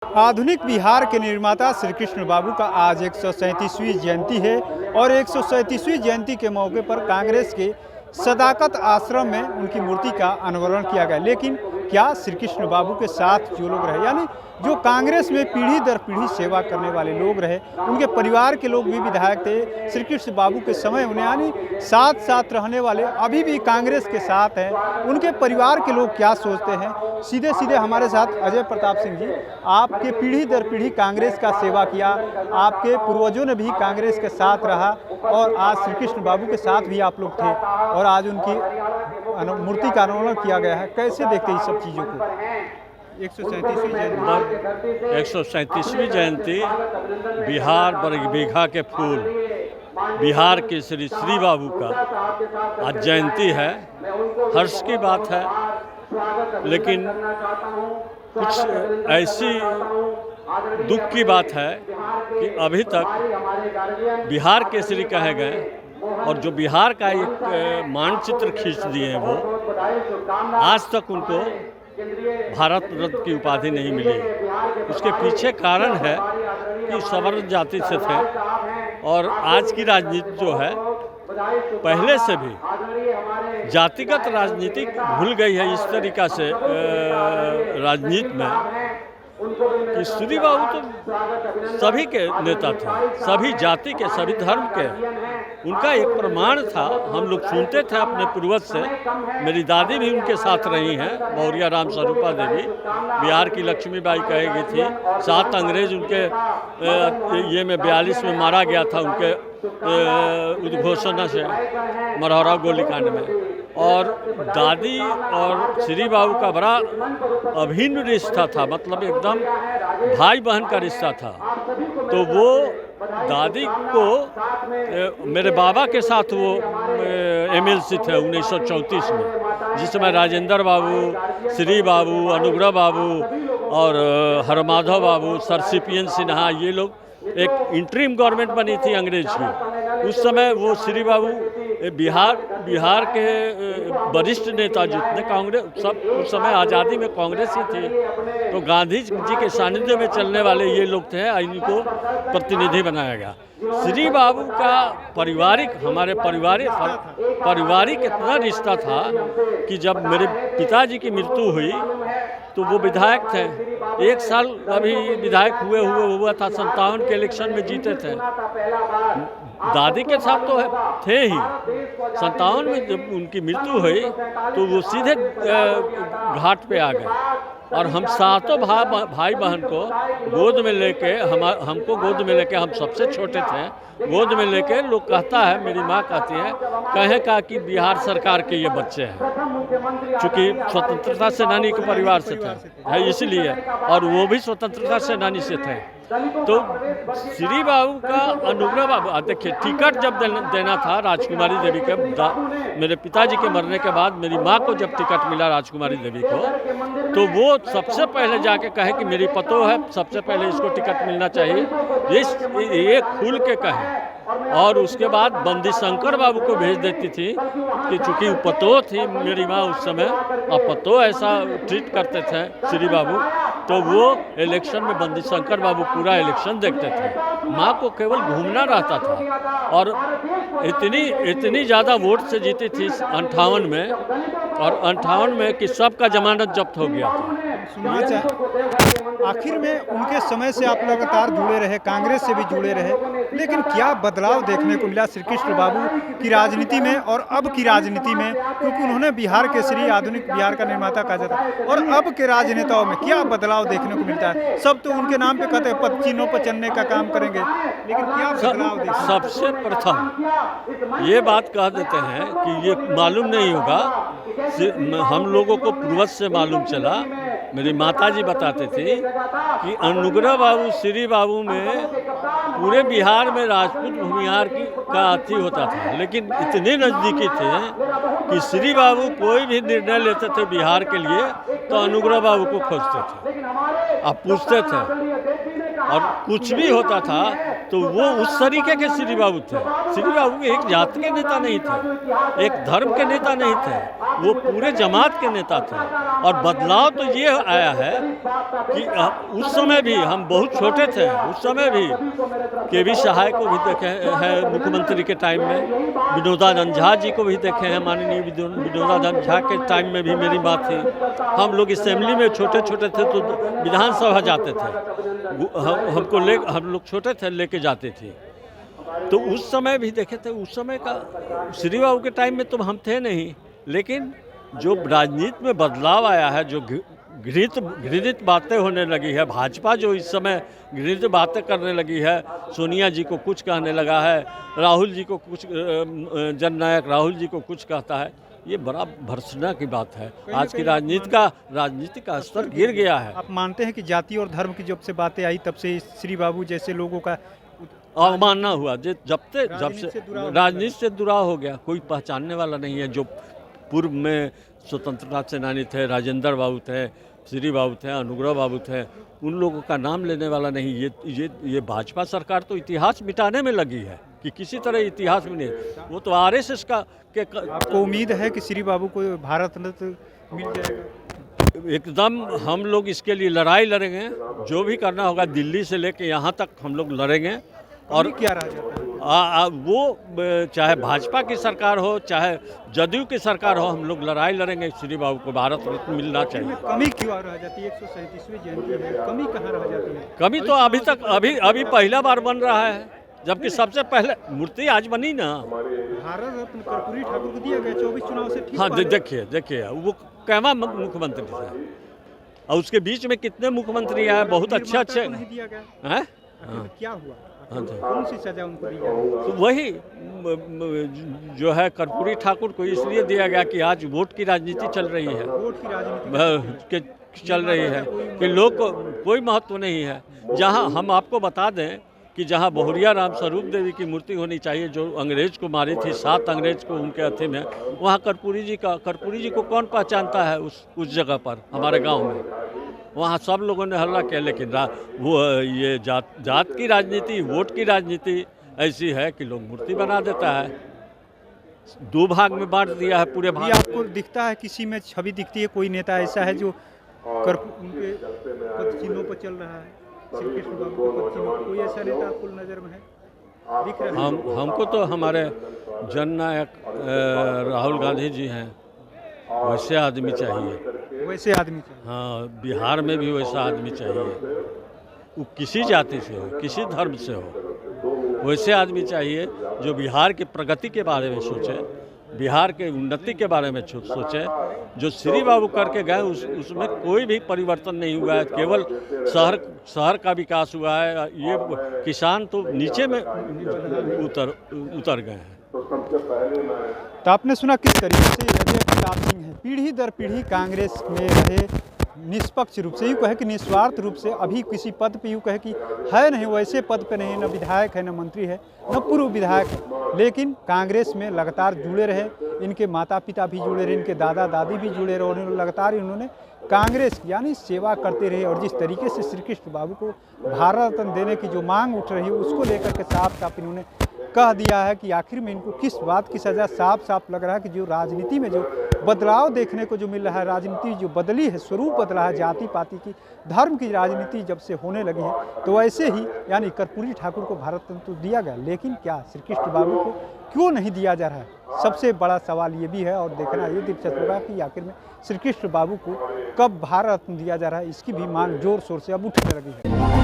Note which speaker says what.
Speaker 1: आधुनिक बिहार के निर्माता श्री कृष्ण बाबू का आज 137वीं जयंती है और 137वीं जयंती के मौके पर कांग्रेस के सदाकत आश्रम में उनकी मूर्ति का अनावरण किया गया। लेकिन क्या श्री कृष्ण बाबू के साथ जो लोग रहे, यानी जो कांग्रेस में पीढ़ी दर पीढ़ी सेवा करने वाले लोग रहे, उनके परिवार के लोग भी विधायक थे, श्री कृष्ण बाबू के समय उन्हें यानी साथ साथ रहने वाले अभी भी कांग्रेस के साथ हैं, उनके परिवार के लोग क्या सोचते हैं, सीधे सीधे हमारे साथ अजय प्रताप सिंह जी, आपके पीढ़ी दर पीढ़ी कांग्रेस का सेवा किया, आपके पूर्वजों ने भी कांग्रेस के साथ रहा और आज श्री कृष्ण बाबू के साथ भी आप लोग थे और आज उनकी मूर्ति का अनावरण किया गया है। कैसे देखते हैं इस सब चीज़ों को?
Speaker 2: 137वीं जयंती बिहार बरगीघा के फूल बिहार के श्री बाबू का आज जयंती है। हर्ष की बात है, लेकिन कुछ ऐसी दुख की बात है कि अभी तक बिहार केसरी कहे गए और जो बिहार का एक मानचित्र खींच दिए हैं वो आज तक उनको भारत रत्न की उपाधि नहीं मिली। उसके पीछे कारण है कि सवर्ण जाति से थे और आज की राजनीति जो है पहले से भी जातिगत राजनीति भूल गई है इस तरीक़ा से राजनीति में कि श्री बाबू तो सभी के नेता थे, सभी जाति के, सभी धर्म के। उनका एक प्रमाण था, हम लोग सुनते थे अपने पूर्वज से। मेरी दादी भी उनके साथ रही हैं, मौर्य राम स्वरूपा देवी, बिहार की लक्ष्मीबाई कही गई थी। 7 अंग्रेज उनके ये में 42 में मारा गया था उनके उद्घोषणा से मरहरा गोलीकांड में। और दादी और श्री बाबू का बड़ा अभिन्न रिश्ता था, मतलब एकदम भाई बहन का रिश्ता था। तो वो दादी को मेरे बाबा के साथ वो MLC थे 1934 में, जिस समय राजेंद्र बाबू, श्री बाबू, अनुग्रह बाबू और हरमाधव बाबू, सर CPN सिन्हा, ये लोग एक इंटरिम गवर्नमेंट बनी थी अंग्रेज की। उस समय वो श्री बाबू बिहार के वरिष्ठ नेता जितने कांग्रेस सब उस समय आज़ादी में कांग्रेस ही थी, तो गांधी जी के सानिध्य में चलने वाले ये लोग थे, इनको प्रतिनिधि बनाया गया। श्री बाबू का हमारे पारिवारिक इतना रिश्ता था कि जब मेरे पिताजी की मृत्यु हुई तो वो विधायक थे। 1 साल अभी विधायक हुआ था, 57 के इलेक्शन में जीते थे। दादी के साथ तो थे ही। 57 में जब उनकी मृत्यु हुई तो वो सीधे घाट पे आ गए और हम सातों भाई बहन को गोद में लेके हमको गोद में लेके, हम सबसे छोटे थे, गोद में लेके लोग कहता है, मेरी माँ कहती है, कहा कि बिहार सरकार के ये बच्चे हैं, चूँकि स्वतंत्रता सेनानी के परिवार से थे इसलिए, और वो भी स्वतंत्रता सेनानी से थे। तो श्री बाबू का अनुग्रह बाबू, देखिए टिकट जब देना था राजकुमारी देवी के, मेरे पिताजी के मरने के बाद मेरी माँ को जब टिकट मिला राजकुमारी देवी को, तो वो सबसे पहले जाके कहे कि मेरी पतोह है, सबसे पहले इसको टिकट मिलना चाहिए, ये खुल के कहे। और उसके बाद बंदी शंकर बाबू को भेज देती थी कि चूँकि पतोह थी मेरी माँ उस समय, और पतोह ऐसा ट्रीट करते थे श्री बाबू, तो वो इलेक्शन में बंदी शंकर बाबू पूरा इलेक्शन देखते थे। माँ को केवल घूमना रहता था और इतनी ज़्यादा वोट से जीती थी 58 में, और 58 में कि सबका जमानत जब्त हो गया था।
Speaker 1: आखिर में उनके समय से आप लगातार जुड़े रहे, कांग्रेस से भी जुड़े रहे, लेकिन क्या बदलाव देखने को मिला श्री कृष्ण बाबू की राजनीति में और अब की राजनीति में? क्योंकि उन्होंने बिहार केसरी, आधुनिक बिहार का निर्माता कहा जाता है, और अब के राजनेताओं में क्या बदलाव देखने को मिलता है? सब तो उनके नाम पे कहते हैं पदचिन्हों पर चलने का काम करेंगे, लेकिन क्या बदलाव देखते हैं?
Speaker 2: सबसे प्रथम ये बात कह देते हैं कि ये मालूम नहीं होगा, हम लोगों को पूर्वज से मालूम चला, मेरी माताजी बताते थे कि अनुग्रह बाबू, श्री बाबू में पूरे बिहार में राजपूत भूमिहार का अति होता था, लेकिन इतने नज़दीकी थे कि श्री बाबू कोई भी निर्णय लेते थे बिहार के लिए तो अनुग्रह बाबू को खोजते थे, आप पूछते थे, और कुछ भी होता था तो वो उस तरीके के श्री बाबू थे। श्री बाबू एक जाति के नेता नहीं थे, एक धर्म के नेता नहीं थे, वो पूरे जमात के नेता थे। और बदलाव तो ये आया है कि उस समय भी हम बहुत छोटे थे, उस समय भी के.वी. सहाय को भी देखे हैं मुख्यमंत्री के टाइम में, विनोदानंद झा जी को भी देखे हैं, माननीय विनोदानंद झा के टाइम में भी मेरी बात थी। हम लोग असेंबली में छोटे छोटे थे तो विधानसभा जाते थे, हम लोग छोटे थे लेके जाते थे। तो उस समय भी देखे थे, उस समय का श्री बाबू के टाइम में तो हम थे नहीं, लेकिन जो राजनीति में बदलाव आया है, जो घृणित बातें होने लगी है, भाजपा जो इस समय घृणित बातें करने लगी है, सोनिया जी को कुछ कहने लगा है, राहुल जी को कुछ, जननायक राहुल जी को कुछ कहता है, ये बड़ा भर्त्सना की बात है। आज की राजनीति का स्तर गिर गया है।
Speaker 1: आप मानते हैं कि जाति और धर्म की जब से बातें आई तब से श्री बाबू जैसे लोगों का
Speaker 2: अवमानना हुआ, जब से राजनीति से दुराव हो गया, कोई पहचानने वाला नहीं है। जो पूर्व में स्वतंत्रता सेनानी थे, राजेंद्र बाबू थे, श्री बाबू थे, अनुग्रह बाबू थे, उन लोगों का नाम लेने वाला नहीं। ये भाजपा सरकार तो इतिहास मिटाने में लगी है कि किसी तरह इतिहास में नहीं। वो तो आरएसएस का
Speaker 1: आपको उम्मीद है कि श्री बाबू को भारत रत्न मिल जाएगा?
Speaker 2: एकदम हम लोग इसके लिए लड़ाई लड़ेंगे, जो भी करना होगा दिल्ली से लेके यहाँ तक हम लोग लड़ेंगे।
Speaker 1: और क्या रह जाता है
Speaker 2: वो चाहे भाजपा की सरकार हो, चाहे जदयू की सरकार हो, हम लोग लड़ाई लड़ेंगे। श्री बाबू को भारत रत्न मिलना चाहिए।
Speaker 1: कमी क्यों रह जाती है? 137वीं जयंती है, कमी कहाँ रह जाती है?
Speaker 2: कमी तो अभी पहला बार बन रहा है, जबकि सबसे पहले मूर्ति आज बनी ना।
Speaker 1: भारत रत्न कर्पूरी ठाकुर को दिया गया 24 चुनाव से ठीक।
Speaker 2: हाँ, देखिए वो कैवा मुख्यमंत्री थे, और उसके बीच में कितने मुख्यमंत्री आए, बहुत अच्छे
Speaker 1: नहीं दिया गया
Speaker 2: हैं।
Speaker 1: क्या हुआ?
Speaker 2: हाँ,
Speaker 1: कौन सी सजा उनको दी गई?
Speaker 2: तो वही जो है कर्पूरी ठाकुर को इसलिए दिया गया कि आज वोट की राजनीति चल रही है,
Speaker 1: वोट की राजनीति
Speaker 2: चल रही है कि लोग को कोई महत्व नहीं है। जहां हम आपको बता दें कि जहां बहुरिया राम स्वरूप देवी की मूर्ति होनी चाहिए, जो अंग्रेज को मारी थी, 7 अंग्रेज को उनके हथे में, वहाँ कर्पूरी जी को कौन पहचानता है उस जगह पर? हमारे गाँव में वहाँ सब लोगों ने हल्ला किया। लेकिन वो ये जात की राजनीति, वोट की राजनीति ऐसी है कि लोग मूर्ति बना देता है। 2 भाग में बांट दिया है पूरे भाग।
Speaker 1: आपको दिखता है किसी में छवि दिखती है, कोई नेता ऐसा है जो उनके पद चिन्हों पर चल रहा है? श्री कृष्ण बाबू के पद चिन्हों पर कोई ऐसा नेता आपको नजर में है, दिख रहा है?
Speaker 2: हमको तो हमारे जननायक राहुल गांधी जी हैं, वैसे आदमी चाहिए।
Speaker 1: वैसे आदमी चाहिए?
Speaker 2: हाँ, बिहार में भी वैसा आदमी चाहिए। वो किसी जाति से हो, किसी धर्म से हो, वैसे आदमी चाहिए जो बिहार की प्रगति के बारे में सोचे, बिहार के उन्नति के बारे में सोचे। जो श्री बाबू करके गए उसमें कोई भी परिवर्तन नहीं हुआ है, केवल शहर का विकास हुआ है। ये किसान तो नीचे में उतर गए हैं।
Speaker 1: तो आपने सुना किस तरीके से अजय प्रताप सिंह है, पीढ़ी दर पीढ़ी कांग्रेस में रहे, निष्पक्ष रूप से, यूँ कहे कि निस्वार्थ रूप से, अभी किसी पद पे यूँ कहे कि है नहीं, वैसे पद पे नहीं, न विधायक है, न मंत्री है, न पूर्व विधायक है, लेकिन कांग्रेस में लगातार जुड़े रहे। इनके माता पिता भी जुड़े रहे, इनके दादा दादी भी जुड़े रहे, और लगातार इन्होंने कांग्रेस यानी सेवा करते रहे। और जिस तरीके से श्री कृष्ण बाबू को भारत रत्न देने की जो मांग उठ रही है, उसको लेकर के साफ साफ इन्होंने कह दिया है कि आखिर में इनको किस बात की सज़ा। साफ साफ लग रहा है कि जो राजनीति में जो बदलाव देखने को जो मिल रहा है, राजनीति जो बदली है, स्वरूप बदला है, जाति पाति की, धर्म की राजनीति जब से होने लगी है, तो ऐसे ही यानी कर्पूरी ठाकुर को भारत रत्न तो दिया गया, लेकिन क्या श्री कृष्ण बाबू को क्यों नहीं दिया जा रहा है? सबसे बड़ा सवाल ये भी है, और देखना ये दिलचस्प होगा कि आखिर में श्री कृष्ण बाबू को कब भारत रत्न दिया जा रहा है, इसकी भी मांग जोर शोर से अब उठने लगी है।